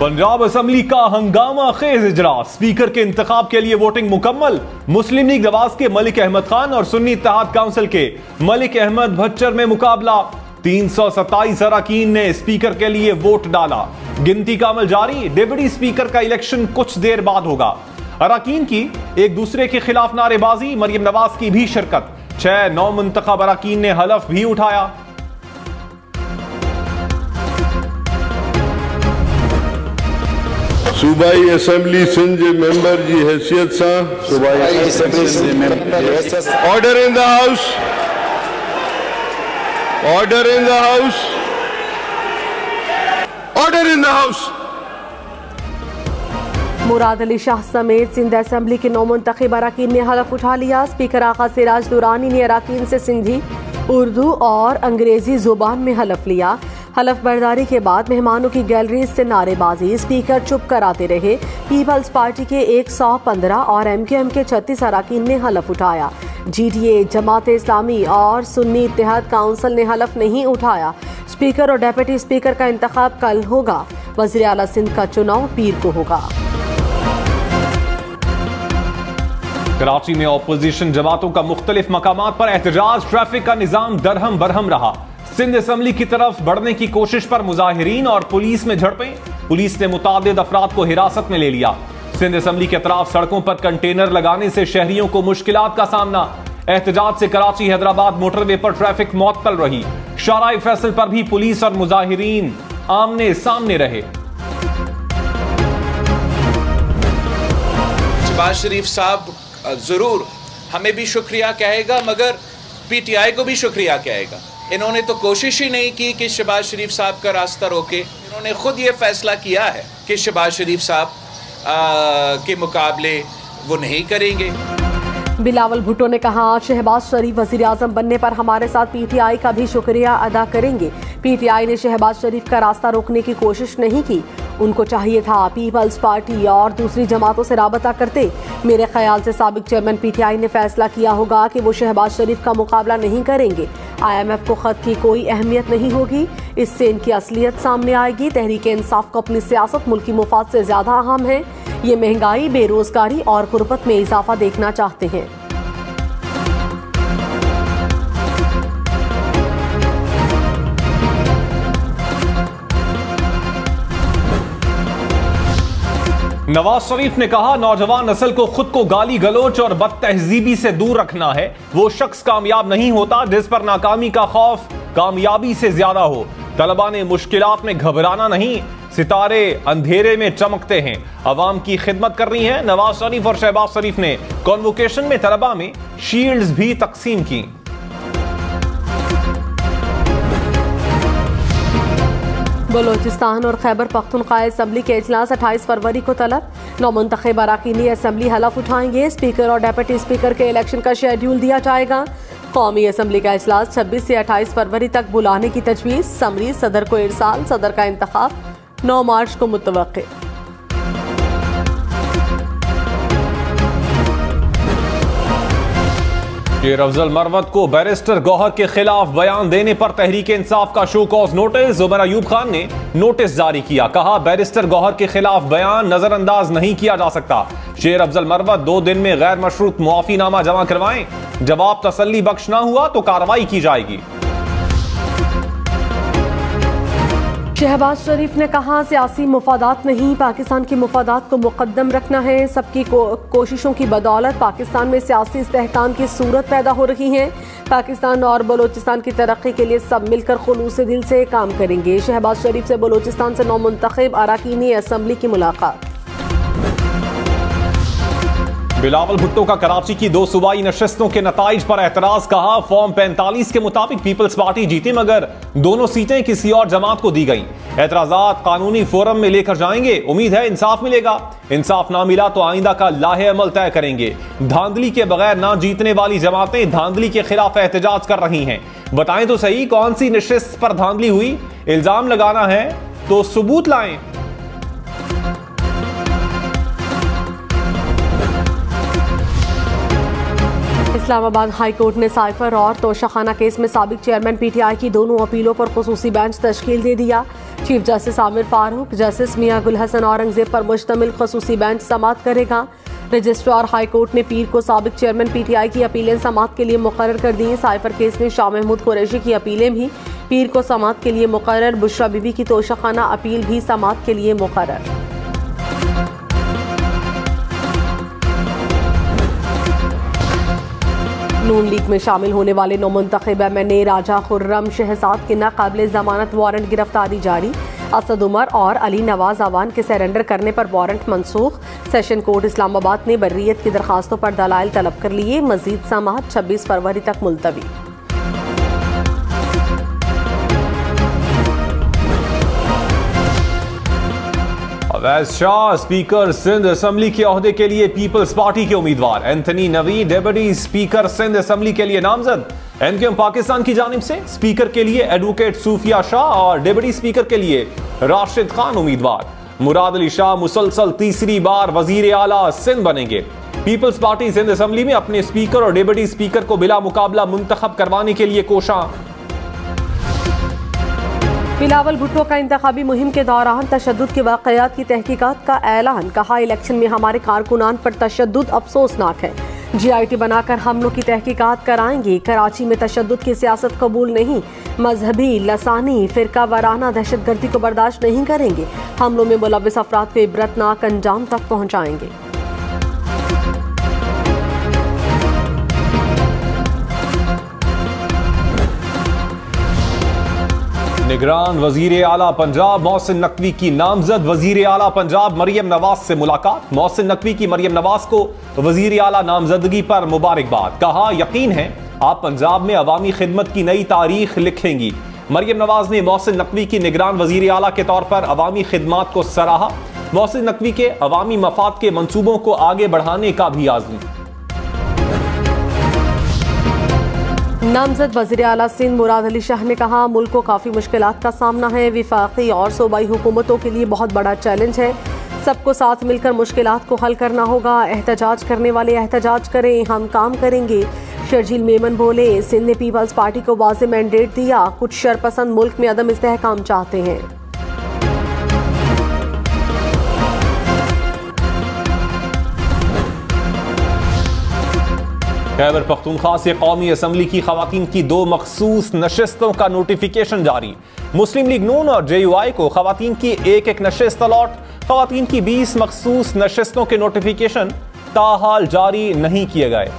Punjab assembly का हंगामा खेज इजलास, स्पीकर के इंतखाब के लिए वोटिंग मुकम्मल। मुस्लिम लीग नवाज के मलिक अहमद खान और सुन्नी इत्तेहाद काउंसिल के मलिक अहमद भच्चर में मुकाबला। 327 अरकान ने स्पीकर के लिए वोट डाला। गिनती का अमल जारी। डिप्टी स्पीकर का इलेक्शन कुछ देर बाद होगा। अरकान की एक दूसरे के खिलाफ नारेबाजी, मरियम नवाज की भी शिरकत। 6 नौ मुंतखब अरकान ने हलफ भी उठाया। सूबाई असेंबली सिंध मेंबर जी हैसियत से order in the house, order in the house, order in the house. Murad Ali Shah समेत सिंध असेंबली के 9 मुंतखब अरकान ने हलफ उठा लिया। स्पीकर आका सिराज दुरानी ने अरकान से सिंधी, उर्दू और अंग्रेजी जुबान में हलफ लिया। हलफ बर्दारी के बाद मेहमानों की गैलरी से नारेबाजी, स्पीकर चुप कराते रहे। पीपल्स पार्टी के 115 और एमक्यूएम के 36 अरकान ने हलफ उठाया। जीडीए, जमात इस्लामी और सुन्नी इत्तेहाद काउंसिल ने हलफ नहीं उठाया। स्पीकर और डेप्यूटी स्पीकर का इंतखाब कल होगा। वज़ीर आला सिंध का चुनाव पीर को होगा। कराची में अपोजिशन जमातों का मुख्तलिफ मकामात पर एहतजाज, ट्रैफिक का निजाम दरहम बरहम रहा। सिंध असेंबली की तरफ बढ़ने की कोशिश पर मुजाहिरीन और पुलिस में झड़पें। पुलिस ने मुतादिद अफराद को हिरासत में ले लिया। सिंध असेंबली के अतराफ सड़कों पर कंटेनर लगाने से शहरियों को मुश्किलात का सामना। एहतजाज से कराची हैदराबाद मोटरवे पर ट्रैफिक मअतल रही। शाहराह फैसल पर भी पुलिस और मुजाहिरीन आमने सामने रहे। शहबाज शरीफ साहब जरूर हमें भी शुक्रिया कहेगा, मगर पीटीआई को भी शुक्रिया कहेगा। इन्होंने तो कोशिश ही नहीं की कि शहबाज शरीफ साहब का रास्ता रोके। इन्होंने खुद ये फैसला किया है कि शहबाज शरीफ साहब के मुकाबले वो नहीं करेंगे। बिलावल भुट्टो ने कहा, शहबाज शरीफ वजीर आजम बनने पर हमारे साथ पीटीआई का भी शुक्रिया अदा करेंगे। पीटीआई ने शहबाज शरीफ का रास्ता रोकने की कोशिश नहीं की। उनको चाहिए था पीपल्स पार्टी और दूसरी जमातों से राबता करते। मेरे ख्याल से साबिक चेयरमैन पीटीआई ने फैसला किया होगा कि वो शहबाज शरीफ का मुकाबला नहीं करेंगे। IMF को खत की कोई अहमियत नहीं होगी। इससे इनकी असलियत सामने आएगी। तहरीक इंसाफ को अपनी सियासत मुल्की मुफाद से ज्यादा अहम है। ये महंगाई, बेरोजगारी और गुर्बत में इजाफा देखना चाहते हैं। नवाज शरीफ ने कहा, नौजवान नस्ल को खुद को गाली गलोच और बदतहजीबी से दूर रखना है। वो शख्स कामयाब नहीं होता जिस पर नाकामी का खौफ कामयाबी से ज्यादा हो। तलबा ने मुश्किलात में घबराना नहीं, सितारे अंधेरे में चमकते हैं। अवाम की खिदमत करनी है। नवाज शरीफ और शहबाज शरीफ ने कॉन्वोकेशन में तलबा में शील्ड्स भी तकसीम की। बलोचिस्तान और खैबर पख्तूनख्वा असेंबली के इजलास 28 फरवरी को तलब। 9 मुंतखब अरकान असेंबली हलफ उठाएंगे। स्पीकर और डेप्यूटी स्पीकर के इलेक्शन का शेड्यूल दिया जाएगा। कौमी असेंबली का इजलास 26 से 28 फरवरी तक बुलाने की तजवीज़। समरी सदर को इरसाल, सदर का इंतखाब 9 मार्च को मुतवक्के। शेर अफजल मरवत को बैरिस्टर गौहर के खिलाफ बयान देने पर तहरीक इंसाफ का show cause notice. Zubair Ayub Khan ने नोटिस जारी किया। कहा, बैरिस्टर गौहर के खिलाफ बयान नजरअंदाज नहीं किया जा सकता। शेर अफजल मरवत 2 दिन में गैर मशरूत मुआफीनामा जमा करवाएं। जवाब तसल्ली बख्श ना हुआ तो कार्रवाई की जाएगी। शहबाज शरीफ ने कहा, सियासी मुफादात नहीं, पाकिस्तान की मुफादात को मुकद्दम रखना है। सबकी कोशिशों की बदौलत पाकिस्तान में सियासी इस्तेहकाम की सूरत पैदा हो रही है। पाकिस्तान और बलोचिस्तान की तरक्की के लिए सब मिलकर खुलूस दिल से काम करेंगे। शहबाज शरीफ से बलोचिस्तान से 9 मुंतखब अरकान असेंबली की मुलाकात। बिलावल भुट्टो का कराची की 2 सूबाई नशस्तों के नताइज पर एतराज। कहा, फॉर्म 45 के मुताबिक पीपल्स पार्टी जीती मगर दोनों सीटें किसी और जमात को दी गई। एतराजात कानूनी फोरम में लेकर जाएंगे। उम्मीद है इंसाफ मिलेगा। इंसाफ ना मिला तो आइंदा का लाहे अमल तय करेंगे। धांधली के बगैर ना जीतने वाली जमातें धांधली के खिलाफ एहतजाज कर रही हैं। बताएं तो सही, कौन सी नशस्त पर धांधली हुई? इल्जाम लगाना है तो सबूत लाएं। इस्लामाबाद हाई कोर्ट ने साइफर और तोशाखाना केस में साबिक चेयरमैन पीटीआई की दोनों अपीलों पर खुसूसी बेंच तश्कील दे दिया। Chief justice Aamir Farooq, justice Mian Gul Hassan Aurangzeb पर मुश्तमिल खुसूसी बेंच समाअत करेगा। रजिस्ट्रार हाई कोर्ट ने पीर को साबिक चेयरमैन पीटीआई की अपीलें समाअत के लिए मुकर्रर कर दी। साइफर केस में शाह महमूद कुरैशी की अपीलें भी पीर को समाअत के लिए मुकर्रर। बुशरा बीबी की तोशाखाना अपील भी समाअत के लिए मुकर्रर। नून लीग में शामिल होने वाले नौमुंतखब एमएनए राजा खुर्रम शहजाद के नाकाबिले जमानत वारंट गिरफ्तारी जारी। असद उमर और अली नवाज अवान के सरेंडर करने पर वारंट मनसूख। सेशन कोर्ट इस्लामाबाद ने बर्रियत की दरखास्तों पर दलाइल तलब कर लिए। मजीद समाअत 26 फरवरी तक मुलतवी। अवैस शाह स्पीकर सिंध असेंबली के ओहदे के लिए पीपल्स पार्टी के उम्मीदवार। Anthony Naveed deputy speaker Sindh assembly के लिए नामजद। एमक्यूएम पाकिस्तान की जानिब से स्पीकर के लिए एडवोकेट सूफिया शाह और डेप्यूटी स्पीकर के लिए राशिद खान उम्मीदवार। मुराद अली शाह मुसलसल तीसरी बार वजीर आला सिंध बनेंगे। पीपल्स पार्टी सिंध असेंबली में अपने स्पीकर और डेप्यूटी स्पीकर को बिला मुकाबला मुंतखब करवाने के लिए कोशां। बिलावल भुट्टो का इंतखाबी मुहिम के दौरान तशद्दुद के वाक़यात की तहकीकात का ऐलान। कहा, इलेक्शन में हमारे कारकुनान पर तशद्दुद अफसोसनाक है। GIT बनाकर हमलों की तहकीकात कराएंगे। कराची में तशद्दुद की सियासत कबूल नहीं। मजहबी, लसानी, फिरका वाराना दहशतगर्दी को बर्दाश्त नहीं करेंगे। हमलों में मुलव्विस अफराद को इबरतनाक अंजाम तक पहुँचाएंगे। निगरान वजीर आला पंजाब मोहसिन नकवी की नामजद। वजीर आला पंजाब मरियम नवाज से मुलाकात। मोहसिन नकवी की मरियम नवाज को वजीर आला नामजदगी पर मुबारकबाद। कहा, यकीन है आप पंजाब में अवामी खिदमत की नई तारीख लिखेंगी। मरियम नवाज ने मोहसिन नकवी की निगरान वजीर आला के तौर पर अवामी खिदमत को सराहा। मोहसिन नकवी के अवामी मफाद के मंसूबों को आगे बढ़ाने का भी आज़म। नामजद वज़ीर आला सिंध मुराद अली शाह ने कहा, मुल्क को काफ़ी मुश्किलात का सामना है। विफाकी और सूबाई हुकूमतों के लिए बहुत बड़ा चैलेंज है। सबको साथ मिलकर मुश्किलात को हल करना होगा। एहतजाज करने वाले एहतजाज करें, हम काम करेंगे। शर्जील मेमन बोले, सिंध ने पीपल्स पार्टी को वाज़ेह मैंडेट दिया। कुछ शरपसंद मुल्क में अदम इस्तेहकाम चाहते हैं। खैबर पख्तूनख्वा से कौमी असम्बली की खवातीन की 2 मखसूस नशिस्तों का नोटिफिकेशन जारी। मुस्लिम लीग नून और JUI को खवातीन की एक नशिस्त अलॉट। खवातीन की 20 मखसूस नशिस्तों के नोटिफिकेशन ताहाल जारी नहीं किए गए।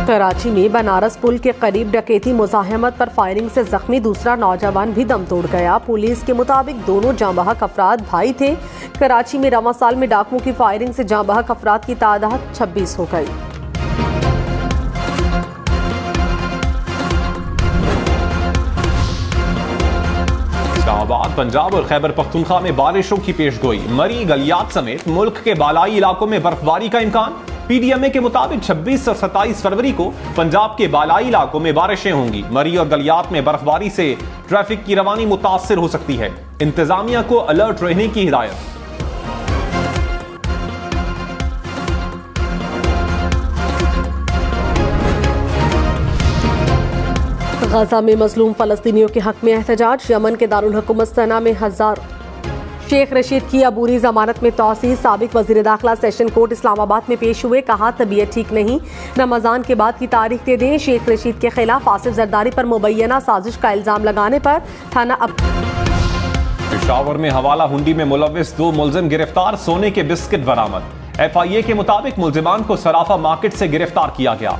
कराची में बनारस पुल के करीब डकैती मुजाहमत पर फायरिंग से जख्मी दूसरा नौजवान भी दम तोड़ गया। पुलिस के मुताबिक दोनों जांबहक अफराद भाई थे। कराची में रवां साल में डाकुओं की फायरिंग से जांबहक अफराद की तादाद 26 हो गई। इस्लामाबाद, पंजाब और खैबर पख्तूनख्वा में बारिशों की पेशगोई। मरी, गलियात समेत मुल्क के बालाई इलाकों में बर्फबारी का इम्कान। PDMA के मुताबिक 26 और 27 फरवरी को पंजाब के बालाई इलाकों में बारिशें होंगी। मरी और गलियात में बर्फबारी से ट्रैफिक की रवानी मुतासिर हो सकती है। इंतजामिया को अलर्ट रहने की हिदायत। गजा में मजलूम फलस्तीनियों के हक में एहतजाज। यमन के दारुल हुकूमत सना में हजार। शेख रशीद की अबूरी जमानत में तौसीह। साबिक वजीर दाखिला सेशन कोर्ट इस्लामाबाद में पेश हुए। कहा, तबीयत ठीक नहीं, रमजान के बाद की तारीख दे दें। शेख रशीद के खिलाफ आसिफ जरदारी पर मुबैना साजिश का इल्जाम लगाने पर थाना पेशावर में हवाला हुंडी में मुलव्विस 2 मुलजिम गिरफ्तार। सोने के बिस्किट बरामद। FIA के मुताबिक मुलजिमान को सराफा मार्केट से गिरफ्तार किया गया।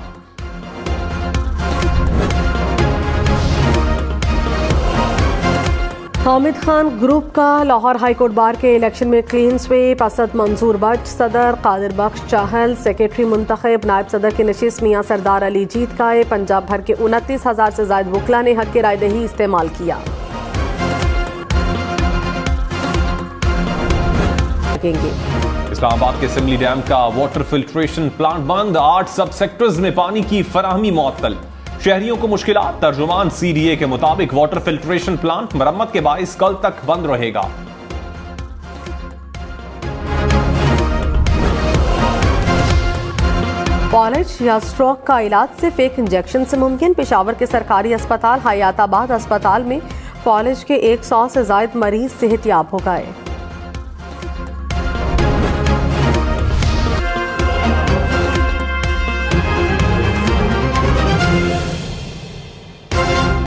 हामिद खान ग्रुप का लाहौर हाईकोर्ट बार के इलेक्शन में क्लीन स्वीप। असद मंजूर बट सदर, कादिर बख्श चाहल सेक्रेटरी मुंतखब। नायब सदर की नशिस्त मियां सरदार अली जीत गए। पंजाब भर के 29,000 से ज्यादा वकला ने हक राय दही इस्तेमाल किया। इस्लामाबाद के सिमली डैम का वाटर फिल्ट्रेशन प्लांट बंद। 8 सब सेक्टर्स में पानी की फराहमी मुअत्तल। शहरियों को मुश्किलात। तर्जुमान CDA के मुताबिक वाटर फिल्ट्रेशन प्लांट मरम्मत के बाइस कल तक बंद रहेगा। फॉलेज या स्ट्रोक का इलाज सिर्फ एक इंजेक्शन से मुमकिन। पेशावर के सरकारी अस्पताल हयाताबाद अस्पताल में फॉलेज के 100 से ज्यादा मरीज सेहतयाब हो गए।